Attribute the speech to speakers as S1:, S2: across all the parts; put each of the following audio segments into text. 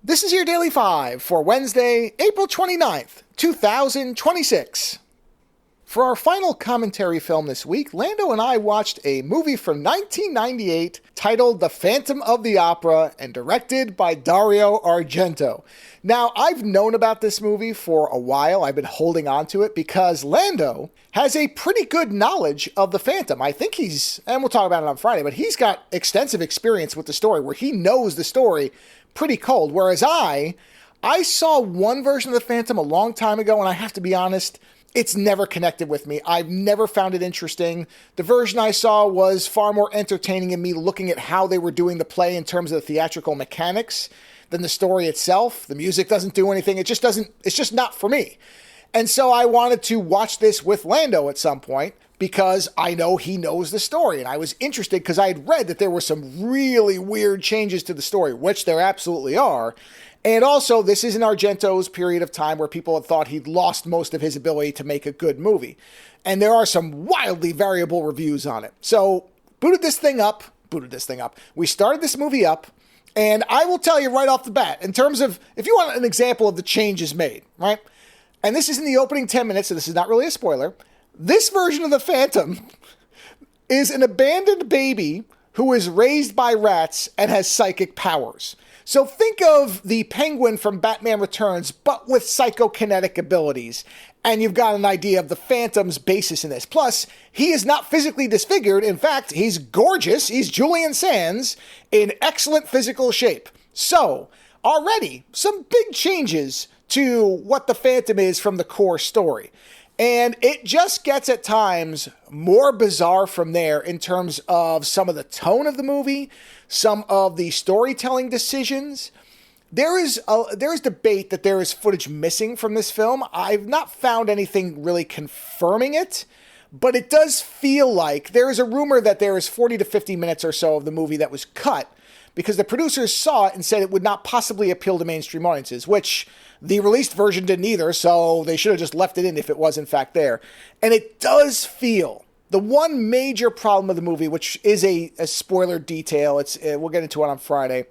S1: This is your Daily 5 for Wednesday, April 29th, 2026. For our final commentary film this week, Lando and I watched a movie from 1998 titled The Phantom of the Opera and directed by Dario Argento. Now, I've known about this movie for a while. I've been holding on to it because Lando has a pretty good knowledge of The Phantom. I think and we'll talk about it on Friday, but he's got extensive experience with the story where he knows the story pretty cold. Whereas I saw one version of The Phantom a long time ago, and I have to be honest, it's never connected with me. I've never found it interesting. The version I saw was far more entertaining in me looking at how they were doing the play in terms of the theatrical mechanics than the story itself. The music doesn't do anything. It's just not for me. And so I wanted to watch this with Lando at some point because I know he knows the story. And I was interested because I had read that there were some really weird changes to the story, which there absolutely are. And also, this is in Argento's period of time where people had thought he'd lost most of his ability to make a good movie. And there are some wildly variable reviews on it. So, booted this thing up. We started this movie up. And I will tell you right off the bat, in terms of, if you want an example of the changes made, right? And this is in the opening 10 minutes, so this is not really a spoiler. This version of the Phantom is an abandoned baby who is raised by rats and has psychic powers. So think of the Penguin from Batman Returns, but with psychokinetic abilities. And you've got an idea of the Phantom's basis in this. Plus, he is not physically disfigured. In fact, he's gorgeous. He's Julian Sands in excellent physical shape. So, already, some big changes to what the Phantom is from the core story. And it just gets at times more bizarre from there in terms of some of the tone of the movie, some of the storytelling decisions. There is debate that there is footage missing from this film. I've not found anything really confirming it, but it does feel like there is a rumor that there is 40 to 50 minutes or so of the movie that was cut because the producers saw it and said it would not possibly appeal to mainstream audiences, which the released version didn't either, so they should have just left it in if it was in fact there. And it does feel, the one major problem of the movie, which is a spoiler detail, we'll get into it on Friday,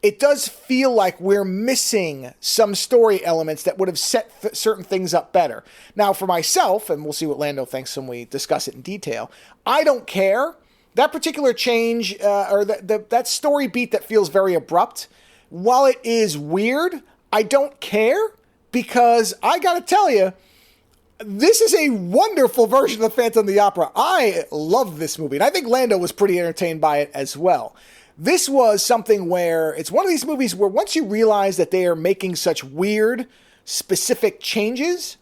S1: it does feel like we're missing some story elements that would have set certain things up better. Now, for myself, and we'll see what Lando thinks when we discuss it in detail, I don't care. That particular change, or that story beat that feels very abrupt, while it is weird, I don't care, because I gotta tell you, this is a wonderful version of the Phantom of the Opera. I love this movie, and I think Lando was pretty entertained by it as well. This was something where it's one of these movies where once you realize that they are making such weird, specific changes,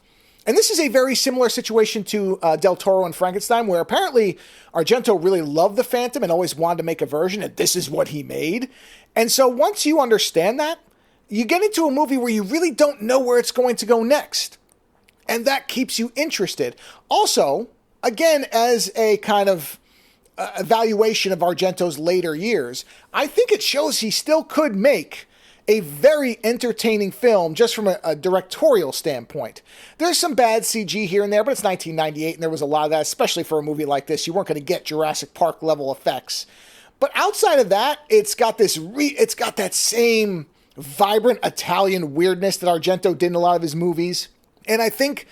S1: and this is a very similar situation to Del Toro and Frankenstein, where apparently Argento really loved the Phantom and always wanted to make a version, and this is what he made. And so once you understand that, you get into a movie where you really don't know where it's going to go next. And that keeps you interested. Also, again, as a kind of evaluation of Argento's later years, I think it shows he still could make a very entertaining film just from a directorial standpoint. There's some bad CG here and there, but it's 1998 and there was a lot of that, especially for a movie like this. You weren't going to get Jurassic Park level effects. But outside of that, it's got that same vibrant Italian weirdness that Argento did in a lot of his movies. And I think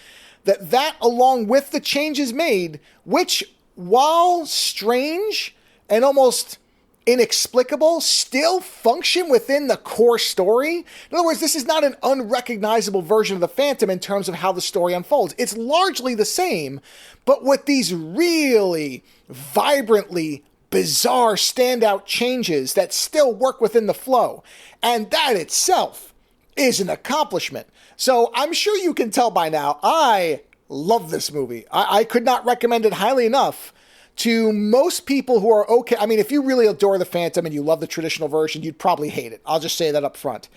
S1: that along with the changes made, which while strange and almost inexplicable, still function within the core story. In other words, this is not an unrecognizable version of the Phantom in terms of how the story unfolds. It's largely the same, but with these really vibrantly bizarre standout changes that still work within the flow. And that itself is an accomplishment. So I'm sure you can tell by now, I love this movie. I could not recommend it highly enough to most people who are okay. I mean, if you really adore the Phantom and you love the traditional version, you'd probably hate it. I'll just say that up front.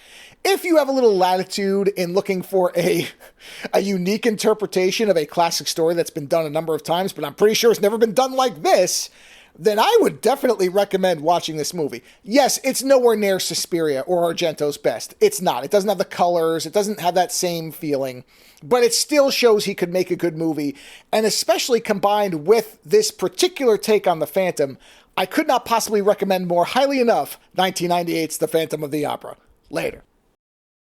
S1: If you have a little latitude in looking for a unique interpretation of a classic story that's been done a number of times, but I'm pretty sure it's never been done like this, then I would definitely recommend watching this movie. Yes, it's nowhere near Suspiria or Argento's best. It's not. It doesn't have the colors. It doesn't have that same feeling. But it still shows he could make a good movie. And especially combined with this particular take on the Phantom, I could not possibly recommend more highly enough 1998's The Phantom of the Opera. Later.